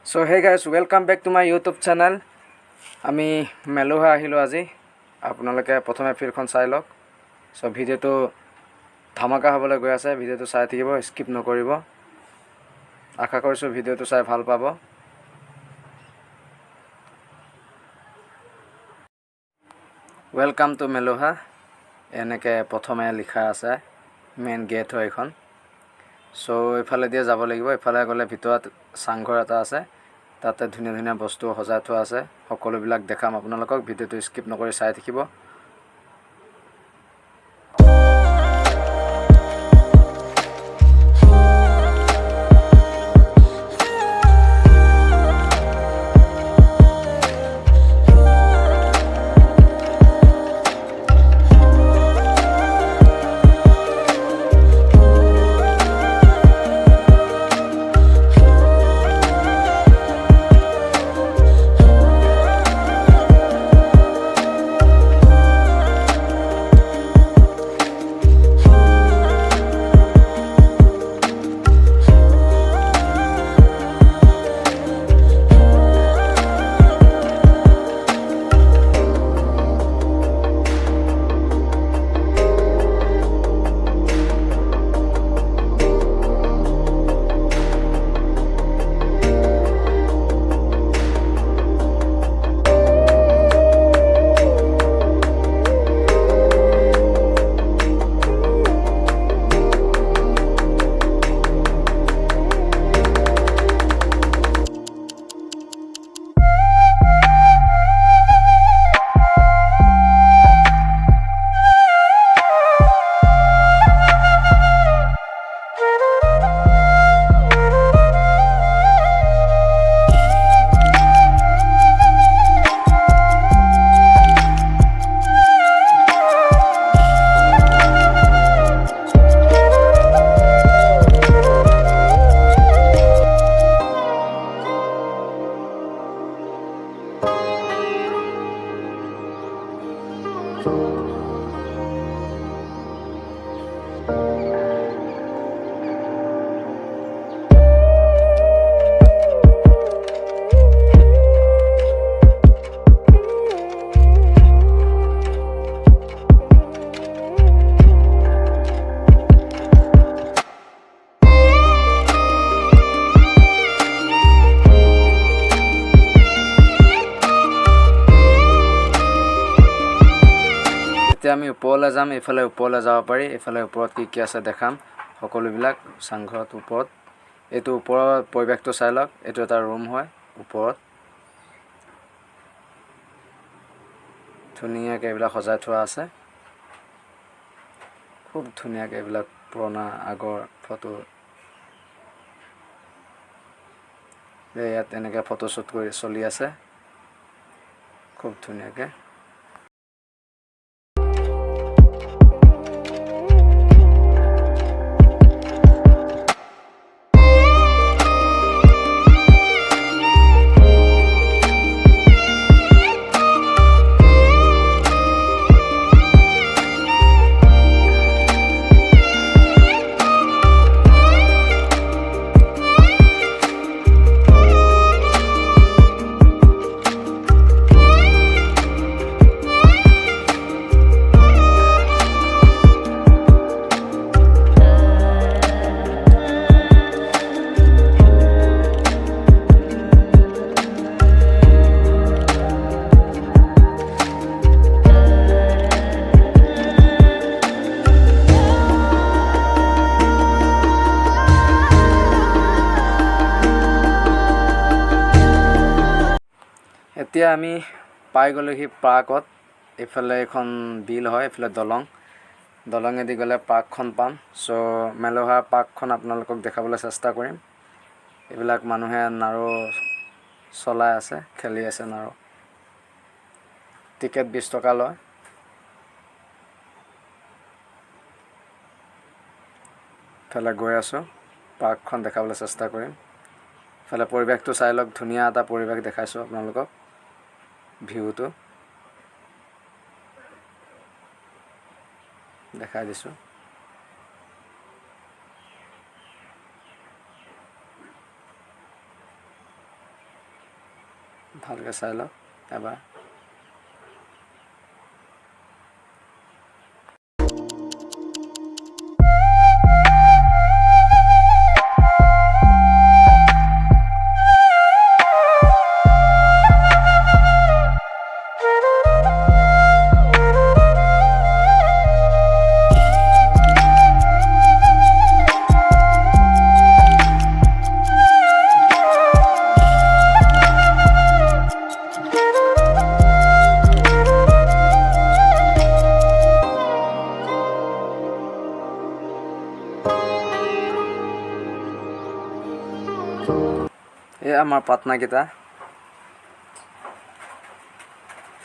So hey guys, welcome back to my YouTube channel. আমি মেলুহা আহিলো আজি আপোনালোকে প্ৰথমে ফিল্ডখন চাই লওক সো ভিডিওটো ধামাকা হ'বলৈ গৈ আছে ভিডিওটো চাই থাকিব স্কিপ নকৰিব আশা কৰিছো ভিডিওটো চাই ভাল পাব ওয়েলকাম টু মেলুহা এনেকে প্ৰথমে লিখা আছে মেইন গেট হয় এখন সো ইফালে দিয়ে যাব লাগিব ইফালে গলে ভিতৰত সাংঘৰ এটা আছে তাতে ধুনীয়া ধুনীয়া বস্তু সজাই থোৱা আছে সকলোবিলাক দেখাম আপোনালোকক ভিডিওটো স্কিপ নকৰি চাই থাকিব আমি ওপৰলৈ যাম এফালে ওপৰলৈ যাব পাৰি এফালে ওপৰত কি আছে দেখাম সকলোবিলাক সংঘত ওপৰত এটো ওপৰৰ পৰিবেশটো চাই লওক এটো এটা ৰুম হয় ওপৰত ধুনীয়াকৈ এইবিলাক সজাই থোৱা আছে খুব ধুনীয়াকৈ এইবিলাক পুৰণা আগৰ ফটো ইয়াত এনেকৈ ফটো শ্বুট কৰি চলি আছে খুব ধুনীয়াকৈ এতিয়া আমি পাই গলোহি পাৰ্কত এফালে এখন বিল হয় এফালে দলঙেদি গলে পাৰ্কখন পাম সো মেলুহা পাৰ্কখন আপোনালোকক দেখাবলৈ চেষ্টা কৰিম এইবিলাক মানুহে নাৰো চলাই আছে খেলি আছে নাৰো টিকেট 20 টকা লয় ফেলে গৈ আছো পাৰ্কখন দেখাবলৈ চেষ্টা কৰিম ফেলে পৰিবেশটো চাই লওক ধুনীয়া এটা পৰিবেশ দেখাইছো আপোনালোকক ভিউটো দেখাই দিছো ভালকৈ চাই লওক এবাৰ। এই আমাৰ পাটনাকেইটা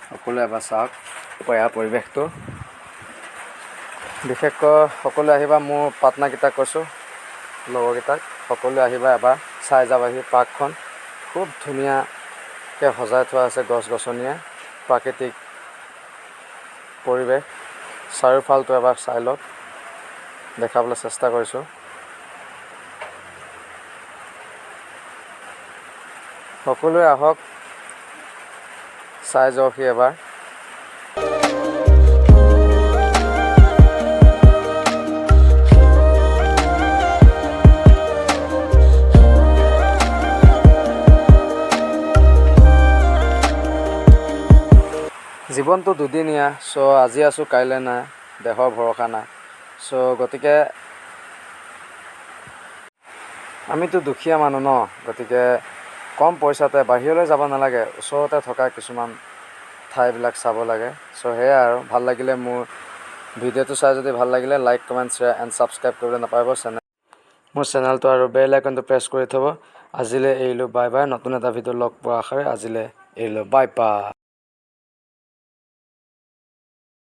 সকলোৱে এবাৰ চাওক পৰিৱেশটো। বিশেষকৈ সকলোৱে আহিবা, মোৰ পাটনাকেইটাক কৈছোঁ, লগৰকেইটাক সকলোৱে আহিবা এবাৰ চাই যাবাহি। পাৰ্কখন খুব ধুনীয়াকৈ সজাই থোৱা আছে গছ গছনিয়ে, প্ৰাকৃতিক পৰিৱেশ। চাৰিওফালটো এবাৰ চাই লওক, দেখাবলৈ চেষ্টা কৰিছোঁ। সকলোৱে আহক, চাই যাওকহি এবাৰ। জীৱনটো দুদিনীয়া, চ' আজি আছোঁ কাইলৈ নাই, দেহৰ ভৰসা নাই। চ' গতিকে আমিতো দুখীয়া মানুহ ন, গতিকে কম পইচাতে বাহিৰলৈ যাব নালাগে, ওচৰতে থকা কিছুমান ঠাইবিলাক চাব লাগে। চ' সেয়াই আৰু, ভাল লাগিলে মোৰ ভিডিঅ'টো চাই যদি ভাল লাগিলে like, comment, share and subscribe কৰিবলৈ নাপাহৰিব মোৰ চেনেলটো, আৰু বেল আইকনটো প্ৰেছ কৰি থ'ব। আজিলৈ এৰিলোঁ, বাই বাই। নতুন এটা ভিডিঅ' লগ পোৱা আশাৰে আজিলৈ এৰিলোঁ, বাই বাই।